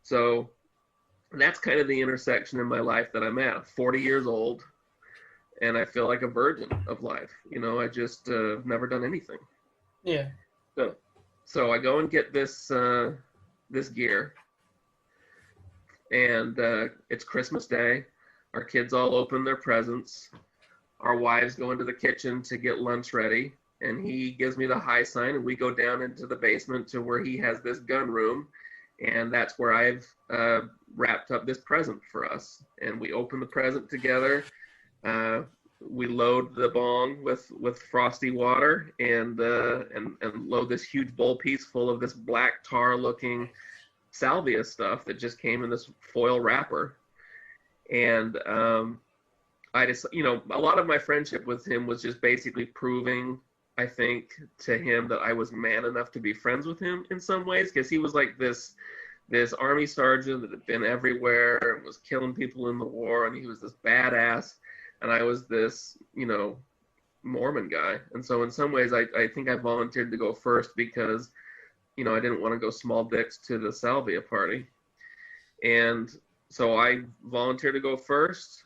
So that's kind of the intersection in my life that I'm at. 40 years old, and I feel like a virgin of life. I just never done anything. Yeah. So I go and get this gear, and it's Christmas Day. Our kids all open their presents. Our wives go into the kitchen to get lunch ready, and he gives me the high sign, and we go down into the basement to where he has this gun room, and that's where I've wrapped up this present for us. And we open the present together. We load the bong with frosty water, and load this huge bowl piece full of this black tar looking salvia stuff that just came in this foil wrapper. And I just, a lot of my friendship with him was just basically proving, I think, to him that I was man enough to be friends with him in some ways, because he was like this army sergeant that had been everywhere and was killing people in the war, and he was this badass, and I was this, Mormon guy. And so in some ways, I think I volunteered to go first because, I didn't want to go small dicks to the salvia party. And so I volunteered to go first.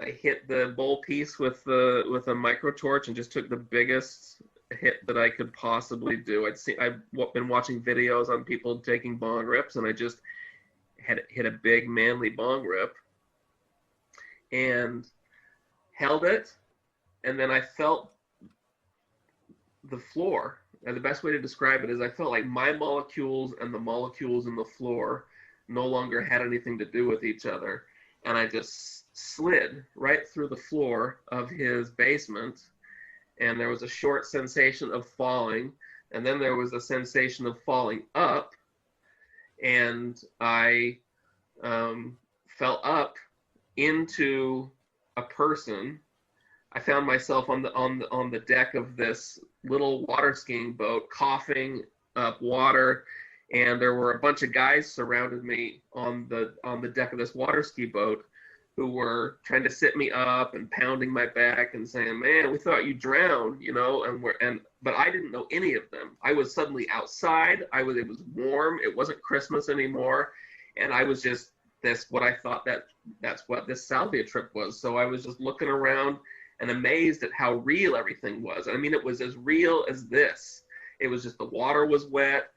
I hit the bowl piece with a micro torch and just took the biggest hit that I could possibly do. I've been watching videos on people taking bong rips, and I just hit a big manly bong rip and held it, and then I felt the floor. And the best way to describe it is I felt like my molecules and the molecules in the floor no longer had anything to do with each other, and I just slid right through the floor of his basement, and there was a short sensation of falling, and then there was a sensation of falling up, and I fell up into a person. I found myself on the deck of this little water skiing boat, coughing up water, and there were a bunch of guys surrounded me on the deck of this water ski boat who were trying to sit me up and pounding my back and saying, "Man, we thought you drowned," but I didn't know any of them. I was suddenly outside. It was warm. It wasn't Christmas anymore, and I was just what I thought that's what this salvia trip was. So I was just looking around and amazed at how real everything was. I mean, it was as real as this. It was just the water was wet.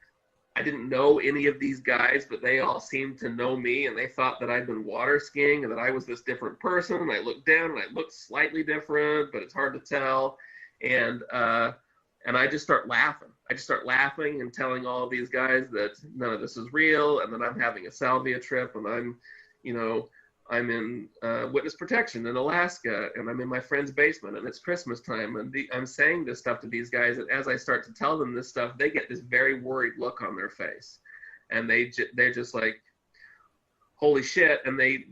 I didn't know any of these guys, but they all seemed to know me, and they thought that I'd been water skiing and that I was this different person. And I looked down and I looked slightly different, but it's hard to tell. And I just start laughing. I just start laughing and telling all of these guys that none of this is real, and that I'm having a salvia trip, and I'm in witness protection in Alaska, and I'm in my friend's basement, and it's Christmas time, and I'm saying this stuff to these guys, and as I start to tell them this stuff, they get this very worried look on their face, and they're just like, holy shit, and they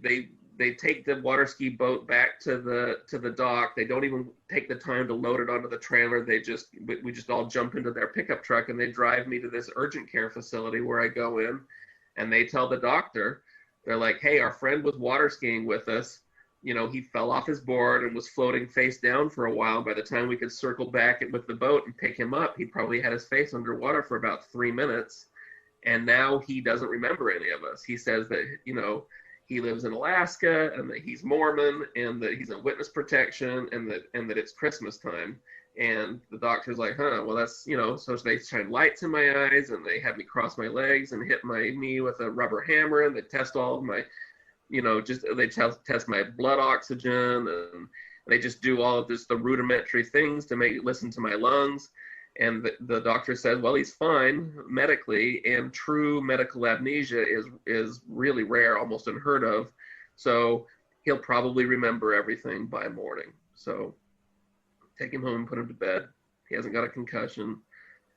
take the water ski boat back to the dock. They don't even take the time to load it onto the trailer. We just all jump into their pickup truck, and they drive me to this urgent care facility where I go in, and they tell the doctor, they're like, "Hey, our friend was water skiing with us. He fell off his board and was floating face down for a while. By the time we could circle back with the boat and pick him up, he probably had his face underwater for about 3 minutes. And now he doesn't remember any of us. He says that, he lives in Alaska, and that he's Mormon, and that he's in witness protection, and that it's Christmas time." And the doctor's like, well, that's, so they shine lights in my eyes, and they have me cross my legs and hit my knee with a rubber hammer, and they test all of my, they test my blood oxygen, and they just do all of the rudimentary things to listen to my lungs. And the doctor says, well, he's fine medically, and true medical amnesia is really rare, almost unheard of. So he'll probably remember everything by morning. So take him home and put him to bed. He hasn't got a concussion,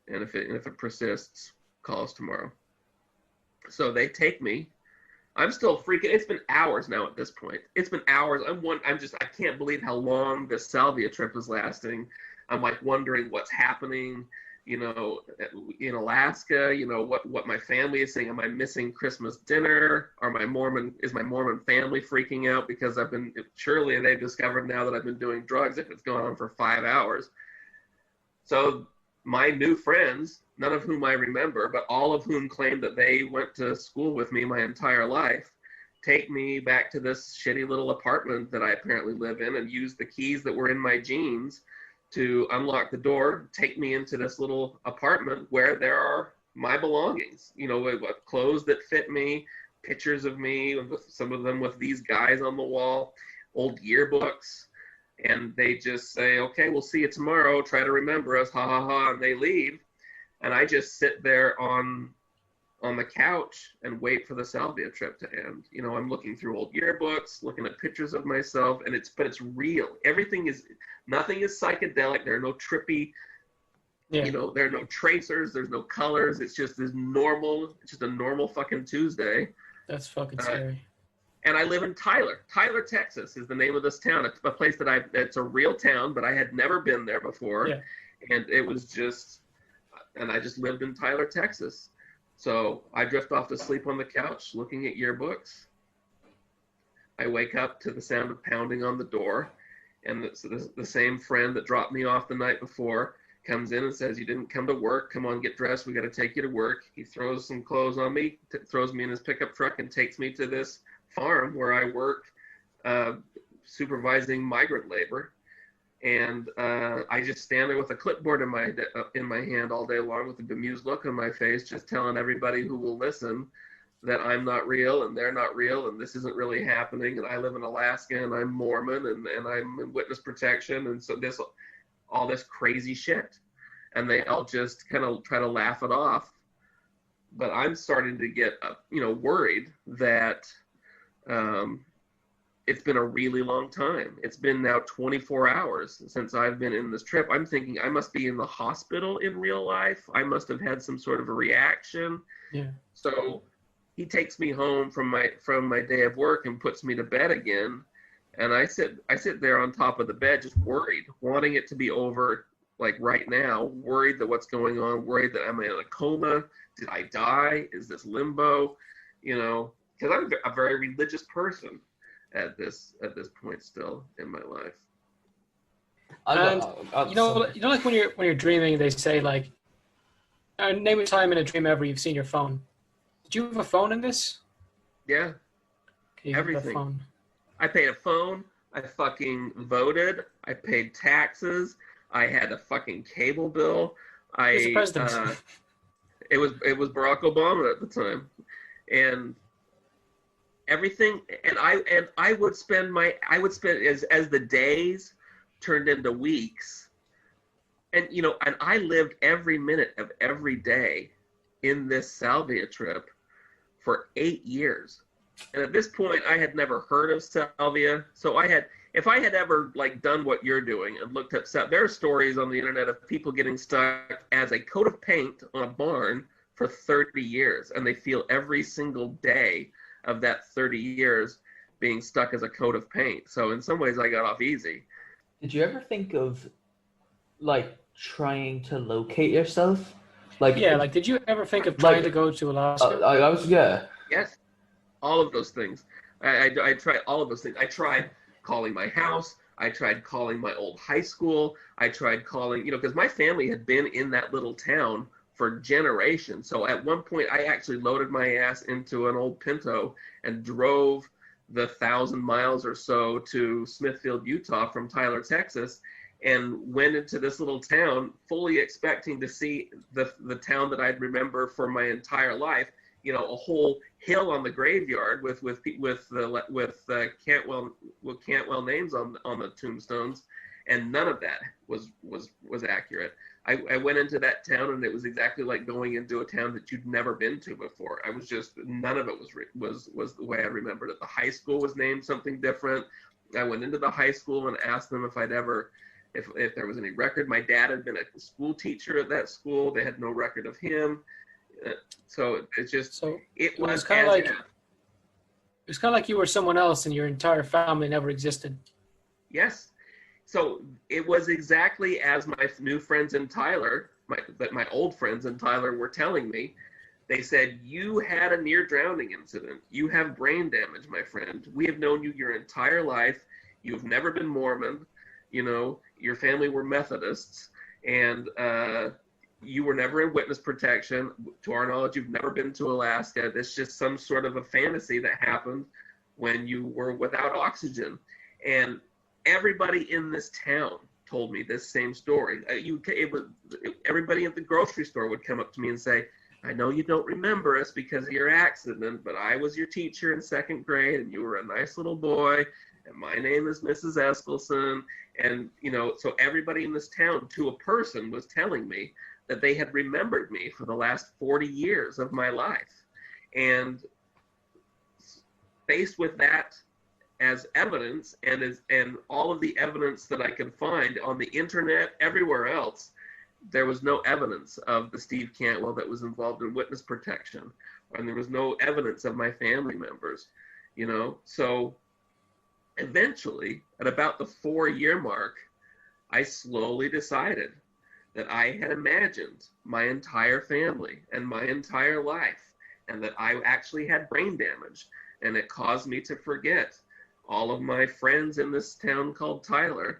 and if it persists, call us tomorrow. So they take me. I'm still freaking. It's been hours now at this point. It's been hours. I can't believe how long this salvia trip is lasting. I'm like wondering what's happening, in Alaska, what my family is saying. Am I missing Christmas dinner? Is my Mormon family freaking out because surely they've discovered now that I've been doing drugs if it's gone on for 5 hours. So my new friends, none of whom I remember, but all of whom claim that they went to school with me my entire life, take me back to this shitty little apartment that I apparently live in and use the keys that were in my jeans to unlock the door, take me into this little apartment where there are my belongings, you know, with clothes that fit me, pictures of me, some of them with these guys on the wall, old yearbooks, and they just say, okay, we'll see you tomorrow, try to remember us, ha ha ha, and they leave. And I just sit there on the couch and wait for the Salvia trip to end. You know, I'm looking through old yearbooks, looking at pictures of myself, and it's real. Nothing is psychedelic. There are no trippy, you know, there are no tracers, there's no colors. It's just a normal fucking Tuesday. That's fucking scary. And I live in Tyler. Tyler, Texas is the name of this town. It's a place it's a real town, but I had never been there before. Yeah. And I just lived in Tyler, Texas. So I drift off to sleep on the couch looking at yearbooks. I wake up to the sound of pounding on the door, and the same friend that dropped me off the night before comes in and says, you didn't come to work, come on, get dressed, we got to take you to work. He throws some clothes on me, throws me in his pickup truck and takes me to this farm where I work supervising migrant labor. And I just stand there with a clipboard in my hand all day long with a bemused look on my face, just telling everybody who will listen that I'm not real and they're not real and this isn't really happening, and I live in Alaska and I'm Mormon and I'm in witness protection, and so all this crazy shit. And they all just kind of try to laugh it off. But I'm starting to get worried that it's been a really long time. It's been now 24 hours since I've been in this trip. I'm thinking I must be in the hospital in real life. I must have had some sort of a reaction. Yeah. So he takes me home from my day of work and puts me to bed again. And I sit there on top of the bed, just worried, wanting it to be over, like right now, worried that what's going on, worried that I'm in a coma. Did I die? Is this limbo? You know, because I'm a very religious person at this point still in my life. And you know, like when you're dreaming, they say like, name a time in a dream ever you've seen your phone. Did you have a phone in this? Yeah. Everything. Phone? I paid a phone. I fucking voted. I paid taxes. I had a fucking cable bill. Who's the president? It was Barack Obama at the time, and everything. And I would spend as the days turned into weeks, and I lived every minute of every day in this Salvia trip for 8 years. And at this point, I had never heard of Salvia. So if I had ever done what you're doing and looked up, there are stories on the internet of people getting stuck as a coat of paint on a barn for 30 years. And they feel every single day of that 30 years being stuck as a coat of paint. So in some ways, I got off easy. Did you ever think of trying to locate yourself? Did you ever think of trying to go to Alaska? Yes. All of those things. I tried all of those things. I tried calling my house. I tried calling my old high school. I tried calling, because my family had been in that little town for generations. So at one point, I actually loaded my ass into an old Pinto and drove the 1,000 miles or so to Smithfield, Utah from Tyler, Texas, and went into this little town fully expecting to see the town that I'd remember for my entire life. A whole hill on the graveyard with Cantwell names on the tombstones, and none of that was accurate. I went into that town and it was exactly like going into a town that you'd never been to before. I was just, none of it was the way I remembered it. The high school was named something different. I went into the high school and asked them if there was any record. My dad had been a school teacher at that school. They had no record of him. So it's just, it was kind of like you were someone else and your entire family never existed. Yes. So it was exactly as my new friends in Tyler, my old friends in Tyler were telling me. They said, you had a near drowning incident. You have brain damage, my friend. We have known you your entire life. You've never been Mormon. Your family were Methodists. And you were never in witness protection. To our knowledge, you've never been to Alaska. It's just some sort of a fantasy that happened when you were without oxygen. And everybody in this town told me this same story. Everybody at the grocery store would come up to me and say, I know you don't remember us because of your accident, but I was your teacher in 2nd grade and you were a nice little boy. And my name is Mrs. Eskelson. And, so everybody in this town to a person was telling me that they had remembered me for the last 40 years of my life. And faced with that as evidence and all of the evidence that I could find on the internet, everywhere else, there was no evidence of the Steve Cantwell that was involved in witness protection. And there was no evidence of my family members, So eventually, at about the 4-year mark, I slowly decided that I had imagined my entire family and my entire life, and that I actually had brain damage, and it caused me to forget all of my friends in this town called Tyler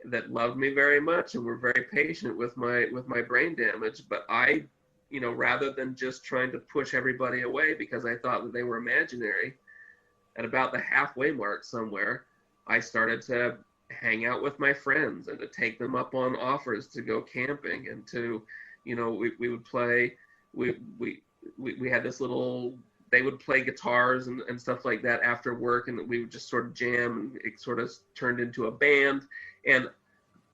that loved me very much and were very patient with my brain damage. But I, rather than just trying to push everybody away because I thought that they were imaginary, at about the halfway mark somewhere, I started to hang out with my friends and to take them up on offers to go camping and to, we would play, we had this little, they would play guitars and stuff like that after work, and we would just sort of jam, and it sort of turned into a band. And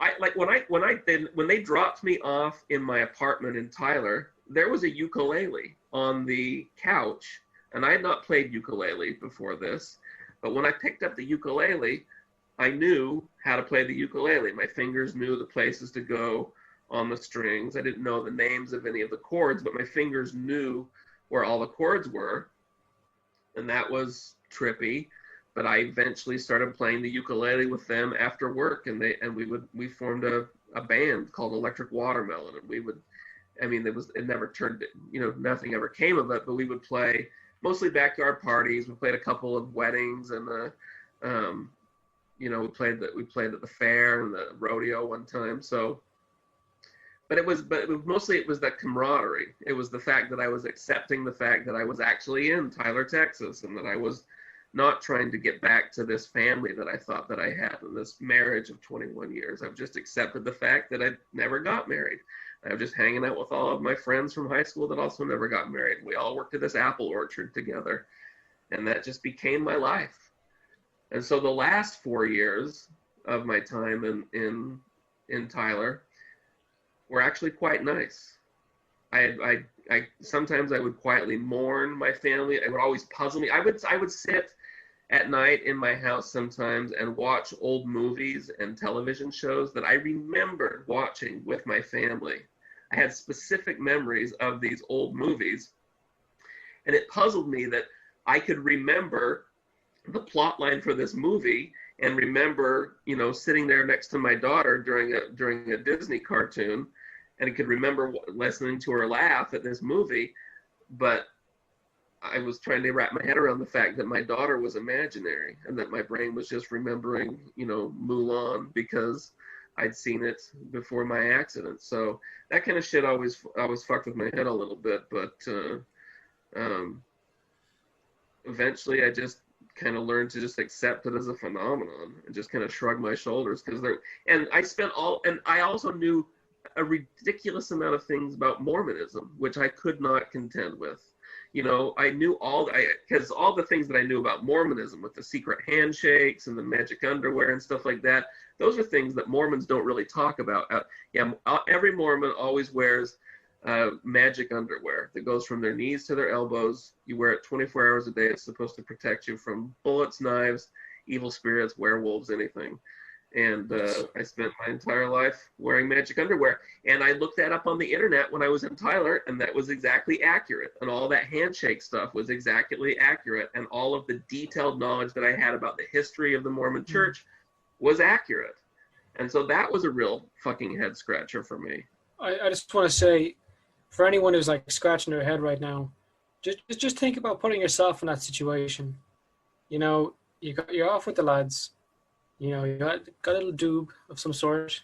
I like when they dropped me off in my apartment in Tyler, there was a ukulele on the couch, and I had not played ukulele before this, but when I picked up the ukulele, I knew how to play the ukulele. My fingers knew the places to go on the strings. I didn't know the names of any of the chords, but my fingers knew where all the chords were, and that was trippy. But I eventually started playing the ukulele with them after work, and we formed a band called Electric Watermelon, and it never turned, nothing ever came of it, but we would play mostly backyard parties. We played a couple of weddings, and we played at the fair and the rodeo one time. So, but it was mostly the camaraderie. It was the fact that I was accepting the fact that I was actually in Tyler, Texas, and that I was not trying to get back to this family that I thought that I had in this marriage of 21 years. I've just accepted the fact that I never got married. I was just hanging out with all of my friends from high school that also never got married. We all worked at this apple orchard together, and that just became my life. And so the last 4 years of my time in Tyler were actually quite nice. I sometimes I would quietly mourn my family. It would always puzzle me. I would sit at night in my house sometimes and watch old movies and television shows that I remembered watching with my family. I had specific memories of these old movies, and it puzzled me that I could remember the plot line for this movie and remember, sitting there next to my daughter during a Disney cartoon, and I could remember listening to her laugh at this movie, but I was trying to wrap my head around the fact that my daughter was imaginary and that my brain was just remembering, Mulan because I'd seen it before my accident. So that kind of shit always fucked with my head a little bit, but eventually I just kind of learned to just accept it as a phenomenon and just kind of shrug my shoulders I also knew a ridiculous amount of things about Mormonism, which I could not contend with. I knew because all the things that I knew about Mormonism with the secret handshakes and the magic underwear and stuff like that, those are things that Mormons don't really talk about. Every Mormon always wears magic underwear that goes from their knees to their elbows. You wear it 24 hours a day. It's supposed to protect you from bullets, knives, evil spirits, werewolves, anything. And I spent my entire life wearing magic underwear. And I looked that up on the internet when I was in Tyler, and that was exactly accurate. And all that handshake stuff was exactly accurate. And all of the detailed knowledge that I had about the history of the Mormon church was accurate. And so that was a real fucking head scratcher for me. I just want to say, for anyone who's like scratching their head right now, just think about putting yourself in that situation. You're off with the lads. You got a little doob of some sort,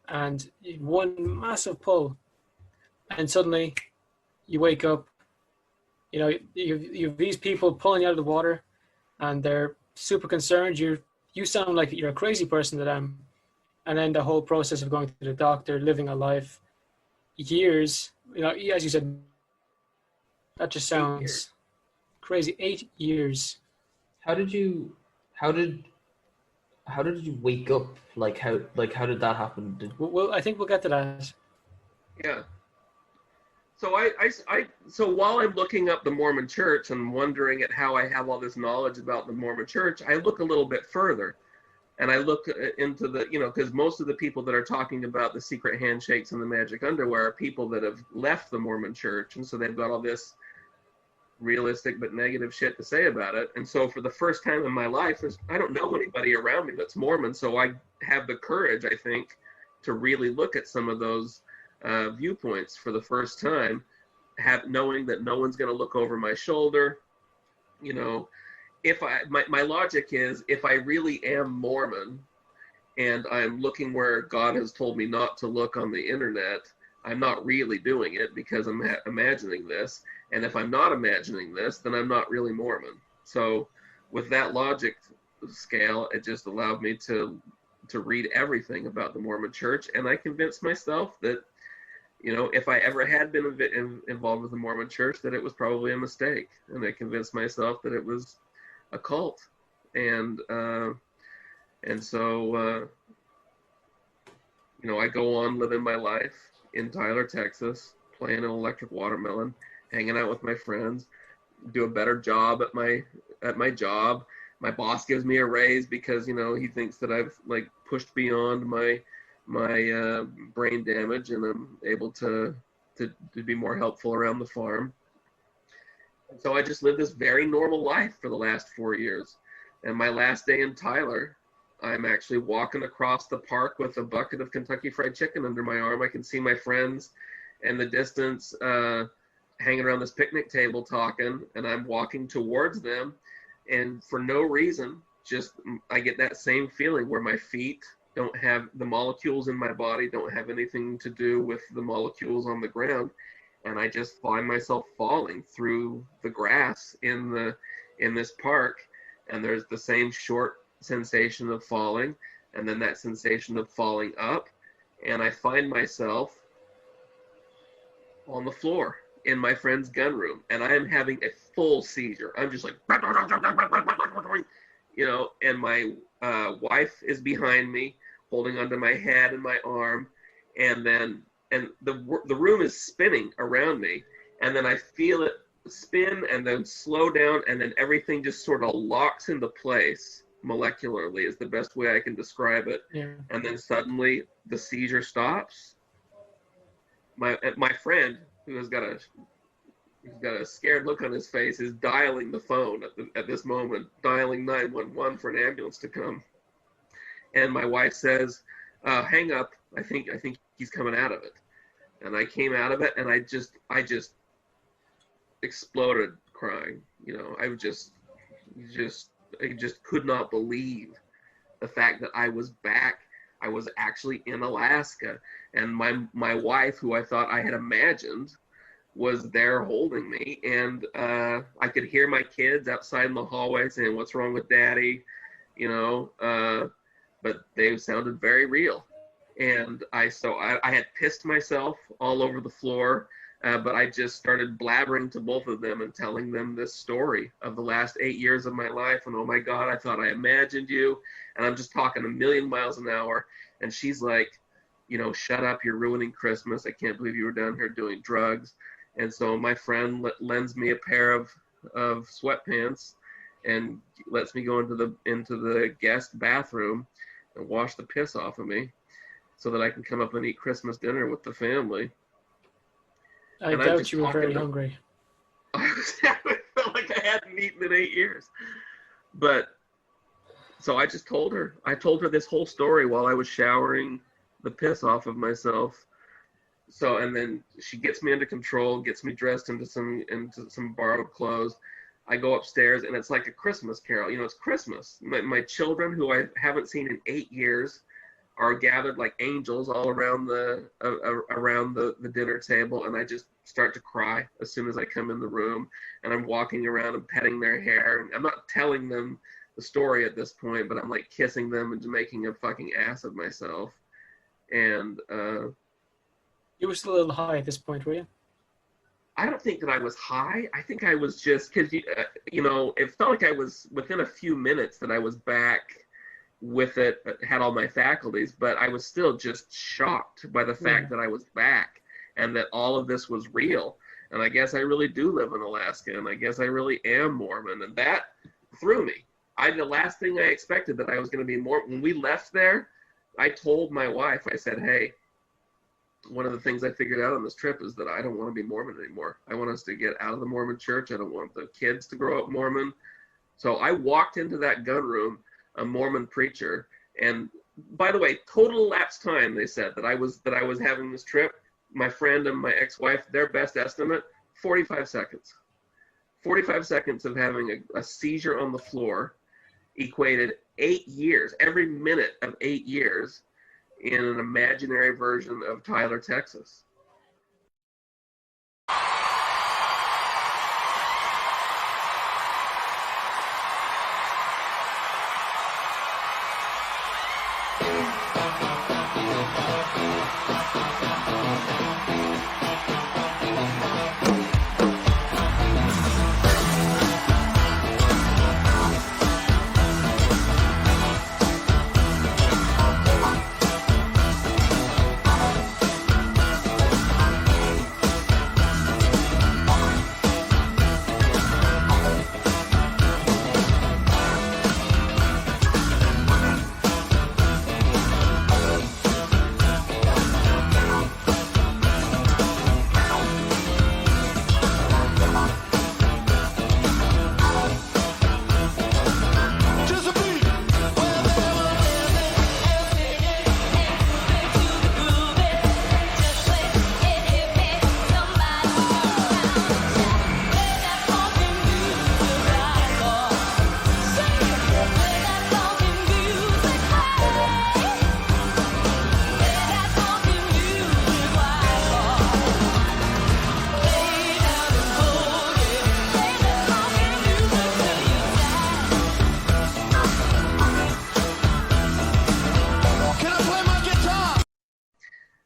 and one massive pull, and suddenly you wake up. You know, you've these people pulling you out of the water, and they're super concerned. You sound like you're a crazy person to them, and then the whole process of going to the doctor, living a life, years. You know, as you said, that just 8 years. sounds crazy. 8 years. How did you how did how did you wake up? How did that happen? Well, I think we'll get to that. Yeah. So so while I'm looking up the Mormon Church and wondering at how I have all this knowledge about the Mormon Church, I look a little bit further, and I look into the, because most of the people that are talking about the secret handshakes and the magic underwear are people that have left the Mormon Church, and so they've got all this realistic but negative shit to say about it. And so for the first time in my life, I don't know anybody around me that's Mormon, so I have the courage, I think, to really look at some of those viewpoints for the first time, knowing that no one's going to look over my shoulder. If my logic is, if I really am Mormon and I'm looking where God has told me not to look on the internet, I'm not really doing it because I'm imagining this. And if I'm not imagining this, then I'm not really Mormon. So with that logic scale, it just allowed me to read everything about the Mormon Church, and I convinced myself that, if I ever had been involved with the Mormon Church, that it was probably a mistake. And I convinced myself that it was a cult. And so, I go on living my life in Tyler, Texas, playing an electric watermelon, hanging out with my friends, do a better job at my job. My boss gives me a raise because, he thinks that I've pushed beyond my brain damage, and I'm able to be more helpful around the farm. And so I just lived this very normal life for the last 4 years. And my last day in Tyler, I'm actually walking across the park with a bucket of Kentucky Fried Chicken under my arm. I can see my friends in the distance hanging around this picnic table talking, and I'm walking towards them. And for no reason, just I get that same feeling where my feet don't have the molecules in my body, don't have anything to do with the molecules on the ground. And I just find myself falling through the grass in this park. And there's the same short sensation of falling, and then that sensation of falling up. And I find myself on the floor in my friend's gun room, and I am having a full seizure. I'm just like, and my wife is behind me, holding onto my head and my arm, and the room is spinning around me, and then I feel it spin and then slow down, and then everything just sort of locks into place molecularly is the best way I can describe it. Yeah. And then suddenly the seizure stops. My friend, who has got a scared look on his face, is dialing the phone at this moment, dialing 911 for an ambulance to come. And my wife says, "Hang up. I think he's coming out of it." And I came out of it, and I just exploded crying. I just could not believe the fact that I was back. I was actually in Alaska, and my wife, who I thought I had imagined, was there holding me, and I could hear my kids outside in the hallway saying, "What's wrong with Daddy?" But they sounded very real. And I had pissed myself all over the floor, but I just started blabbering to both of them and telling them this story of the last 8 years of my life. And, "Oh my God, I thought I imagined you." And I'm just talking a million miles an hour. And she's like, "Shut up, you're ruining Christmas. I can't believe you were down here doing drugs." And so my friend lends me a pair of sweatpants and lets me go into the guest bathroom and wash the piss off of me so that I can come up and eat Christmas dinner with the family. I doubt you were very hungry. I felt like I hadn't eaten in 8 years. But so I just told her. I told her this whole story while I was showering the piss off of myself. So, and then she gets me under control, gets me dressed into some borrowed clothes. I go upstairs, and it's like a Christmas carol. It's Christmas. My children, who I haven't seen in 8 years, are gathered like angels all around the dinner table, and I just start to cry as soon as I come in the room, and I'm walking around and petting their hair, and I'm not telling them the story at this point, but I'm like kissing them and making a fucking ass of myself. And You were still a little high at this point, were you? I don't think that I was high. I think I was just, because it felt like I was within a few minutes that I was back with it, had all my faculties, but I was still just shocked by the fact that I was back and that all of this was real. And I guess I really do live in Alaska, and I guess I really am Mormon, and that threw me. The last thing I expected that I was going to be Mormon. When we left there, I told my wife, I said, hey, one of the things I figured out on this trip is that I don't want to be Mormon anymore. I want us to get out of the Mormon church. I don't want the kids to grow up Mormon. So I walked into that gun room, a Mormon preacher, and by the way, total elapsed time, they said that I was having this trip. My friend and my ex-wife, their best estimate, 45 seconds. 45 seconds of having a seizure on the floor equated 8 years, every minute of 8 years, in an imaginary version of Tyler, Texas.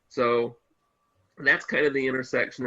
So that's kind of the intersection